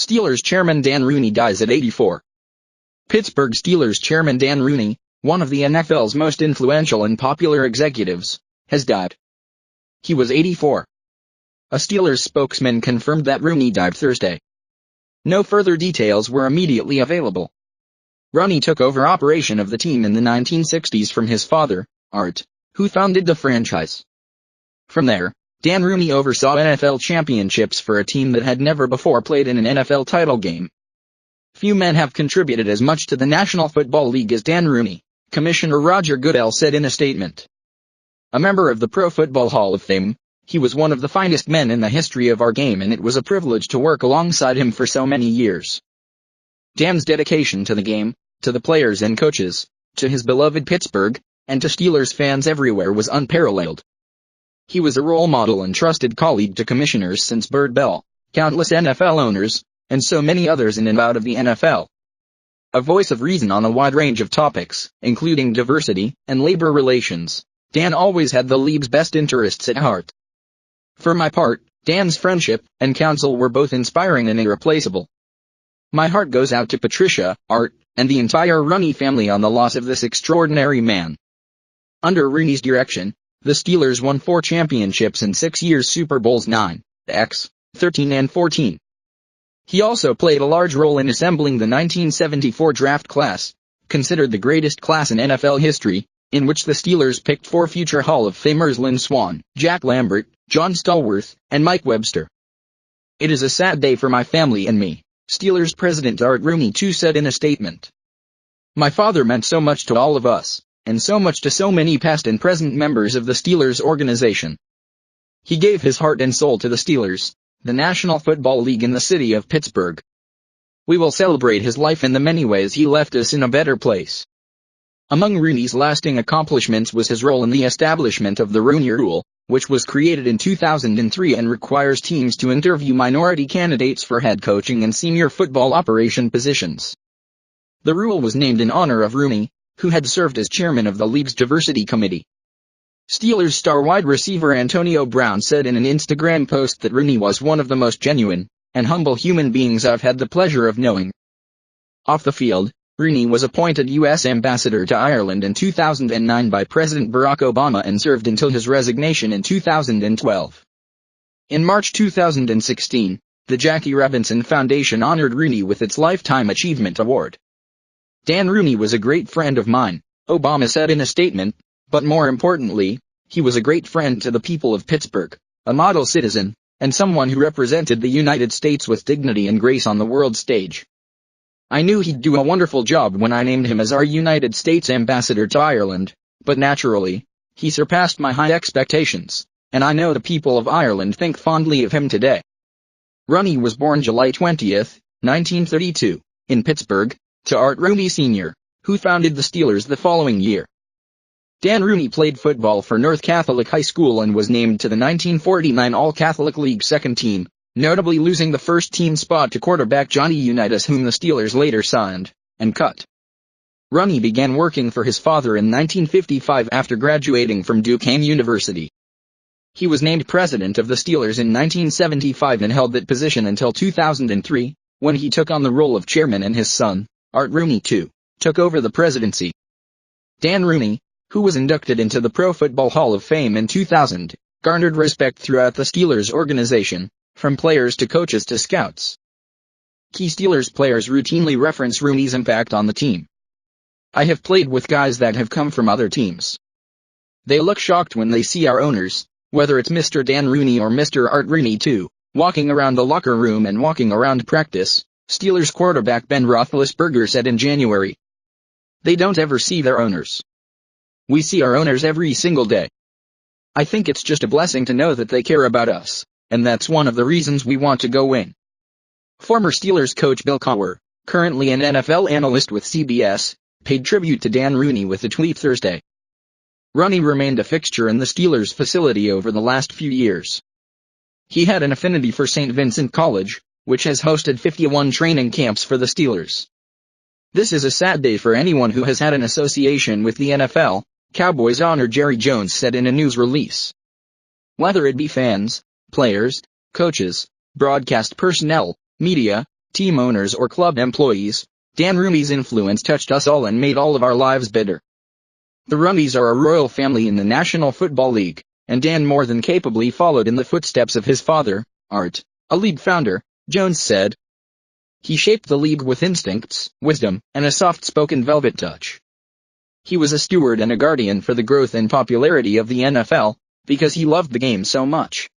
Steelers chairman Dan Rooney dies at 84. Pittsburgh Steelers chairman Dan Rooney, one of the NFL's most influential and popular executives, has died. He was 84. A Steelers spokesman confirmed that Rooney died Thursday. No further details were immediately available. Rooney took over operation of the team in the 1960s from his father, Art, who founded the franchise. From there, Dan Rooney oversaw NFL championships for a team that had never before played in an NFL title game. Few men have contributed as much to the National Football League as Dan Rooney, Commissioner Roger Goodell said in a statement. A member of the Pro Football Hall of Fame, he was one of the finest men in the history of our game, and it was a privilege to work alongside him for so many years. Dan's dedication to the game, to the players and coaches, to his beloved Pittsburgh, and to Steelers fans everywhere was unparalleled. He was a role model and trusted colleague to commissioners since Bert Bell, countless NFL owners, and so many others in and out of the NFL. A voice of reason on a wide range of topics, including diversity and labor relations, Dan always had the league's best interests at heart. For my part, Dan's friendship and counsel were both inspiring and irreplaceable. My heart goes out to Patricia, Art, and the entire Rooney family on the loss of this extraordinary man. Under Rooney's direction, the Steelers won 4 championships in 6 years: Super Bowls 9, 13 and 14. He also played a large role in assembling the 1974 draft class, considered the greatest class in NFL history, in which the Steelers picked 4 future Hall of Famers: Lynn Swann, Jack Lambert, John Stallworth, and Mike Webster. It is a sad day for my family and me, Steelers president Art Rooney too said in a statement. My father meant so much to all of us, and so much to so many past and present members of the Steelers organization. He gave his heart and soul to the Steelers, the National Football League, in the city of Pittsburgh. We will celebrate his life and the many ways he left us in a better place. Among Rooney's lasting accomplishments was his role in the establishment of the Rooney Rule, which was created in 2003 and requires teams to interview minority candidates for head coaching and senior football operation positions. The rule was named in honor of Rooney, who had served as chairman of the league's diversity committee. Steelers star wide receiver Antonio Brown said in an Instagram post that Rooney was one of the most genuine and humble human beings I've had the pleasure of knowing. Off the field, Rooney was appointed U.S. ambassador to Ireland in 2009 by President Barack Obama and served until his resignation in 2012. In March 2016, the Jackie Robinson Foundation honored Rooney with its Lifetime Achievement Award. Dan Rooney was a great friend of mine, Obama said in a statement, but more importantly, he was a great friend to the people of Pittsburgh, a model citizen, and someone who represented the United States with dignity and grace on the world stage. I knew he'd do a wonderful job when I named him as our United States ambassador to Ireland, but naturally, he surpassed my high expectations, and I know the people of Ireland think fondly of him today. Rooney was born July 20, 1932, in Pittsburgh, to Art Rooney Sr., who founded the Steelers the following year. Dan Rooney played football for North Catholic High School and was named to the 1949 All-Catholic League second team, notably losing the first-team spot to quarterback Johnny Unitas, whom the Steelers later signed and cut. Rooney began working for his father in 1955 after graduating from Duquesne University. He was named president of the Steelers in 1975 and held that position until 2003, when he took on the role of chairman and his son, Art Rooney II, took over the presidency. Dan Rooney, who was inducted into the Pro Football Hall of Fame in 2000, garnered respect throughout the Steelers organization, from players to coaches to scouts. Key Steelers players routinely reference Rooney's impact on the team. I have played with guys that have come from other teams. They look shocked when they see our owners, whether it's Mr. Dan Rooney or Mr. Art Rooney II, walking around the locker room and walking around practice, Steelers quarterback Ben Roethlisberger said in January. They don't ever see their owners. We see our owners every single day. I think it's just a blessing to know that they care about us, and that's one of the reasons we want to go win. Former Steelers coach Bill Cowher, currently an NFL analyst with CBS, paid tribute to Dan Rooney with a tweet Thursday. Rooney remained a fixture in the Steelers facility over the last few years. He had an affinity for St. Vincent College, which has hosted 51 training camps for the Steelers. This is a sad day for anyone who has had an association with the NFL, Cowboys owner Jerry Jones said in a news release. Whether it be fans, players, coaches, broadcast personnel, media, team owners or club employees, Dan Rooney's influence touched us all and made all of our lives better. The Rooneys are a royal family in the National Football League, and Dan more than capably followed in the footsteps of his father, Art, a league founder, Jones said. He shaped the league with instincts, wisdom, and a soft-spoken velvet touch. He was a steward and a guardian for the growth and popularity of the NFL, because he loved the game so much.